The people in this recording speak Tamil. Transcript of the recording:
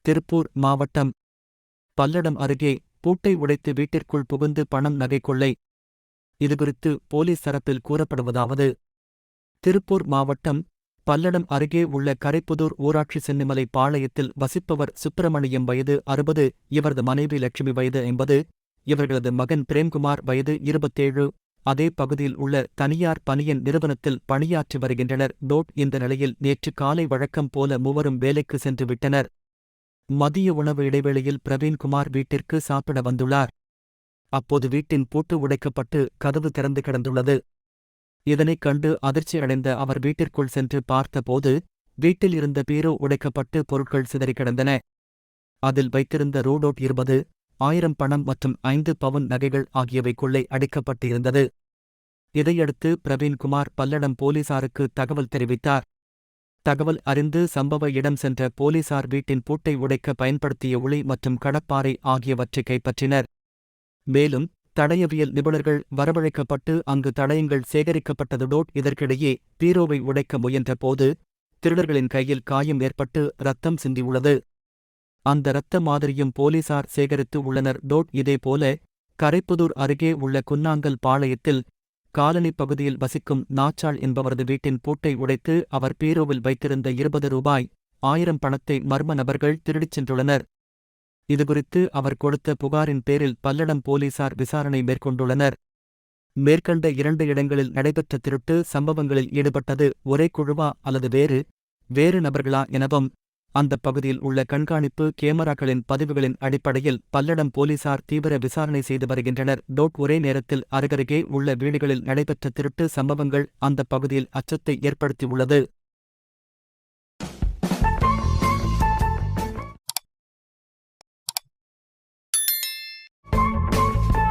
திருப்பூர் மாவட்டம் பல்லடம் அருகே பூட்டை உடைத்து வீட்டிற்குள் புகுந்து பணம் நகை கொள்ளை. இதுகுறித்து போலீஸ் தரப்பில் கூறப்படுவதாவது: திருப்பூர் மாவட்டம் பல்லடம் அருகே உள்ள கரைப்புதூர் ஊராட்சி சென்னிமலை பாளையத்தில் வசிப்பவர் சுப்பிரமணியம் வயது 60, இவரது மனைவி லட்சுமி வயது 50, இவர்களது மகன் பிரேம்குமார் வயது 27. அதே பகுதியில் உள்ள தனியார் பனியன் நிறுவனத்தில் பணியாற்றி வருகின்றனர். இந்த நிலையில் நேற்று காலை வழக்கம் போல மூவரும் வேலைக்கு சென்று விட்டனர். மதிய உணவு இடைவேளையில் பிரவீன்குமார் வீட்டிற்கு சாப்பிட வந்துள்ளார். அப்போது வீட்டின் பூட்டு உடைக்கப்பட்டு கதவு திறந்து கிடந்துள்ளது. இதனைக் கண்டு அதிர்ச்சி அடைந்த அவர் வீட்டிற்குள் சென்று பார்த்தபோது வீட்டில் இருந்த பீரோ உடைக்கப்பட்டு பொருட்கள் சிதறி கிடந்தன. அதில் வைத்திருந்த ரூ. 20,000 பணம் மற்றும் 5 பவுன் நகைகள் ஆகியவை கொள்ளை அடிக்கப்பட்டு இருந்தது. இதையடுத்து பிரவீன்குமார் பல்லடம் போலீசாருக்கு தகவல் தெரிவித்தார். தகவல் அறிந்து சம்பவ இடம் சென்ற போலீசார் வீட்டின் பூட்டை உடைக்க பயன்படுத்திய உளி மற்றும் கடப்பாரை ஆகியவற்றை கைப்பற்றினர். மேலும் தடயவியல் நிபுணர்கள் வரவழைக்கப்பட்டு அங்கு தடயங்கள் சேகரிக்கப்பட்டது. இதற்கிடையே பீரோவை உடைக்க முயன்ற போது திருடர்களின் கையில் காயம் ஏற்பட்டு ரத்தம் சிந்தியுள்ளது. அந்த இரத்த மாதிரியும் போலீசார் சேகரித்து உள்ளனர். இதேபோல கரைப்புதூர் அருகே உள்ள குன்னாங்கல் பாளையத்தில் காலனி பகுதியில் வசிக்கும் நாச்சாள் என்பவரது வீட்டின் பூட்டை உடைத்து அவர் பீரோவில் வைத்திருந்த ₹20,000 பணத்தை மர்ம நபர்கள் திருடிச் சென்றுள்ளனர். இதுகுறித்து அவர் கொடுத்த புகாரின் பேரில் பல்லடம் போலீசார் விசாரணை மேற்கொண்டுள்ளனர். மேற்கண்ட 2 இடங்களில் நடைபெற்ற திருட்டு சம்பவங்களில் ஈடுபட்டது ஒரே குழுவா அல்லது வேறு நபர்களா எனவும் அந்த பகுதியில் உள்ள கண்காணிப்பு கேமராக்களின் பதிவுகளின் அடிப்படையில் பல்லடம் போலீசார் தீவிர விசாரணை செய்து வருகின்றனர். ஒரே நேரத்தில் அருகருகே உள்ள வீடுகளில் நடைபெற்ற திருட்டு சம்பவங்கள் அந்த பகுதியில் அச்சத்தை ஏற்படுத்தியுள்ளது.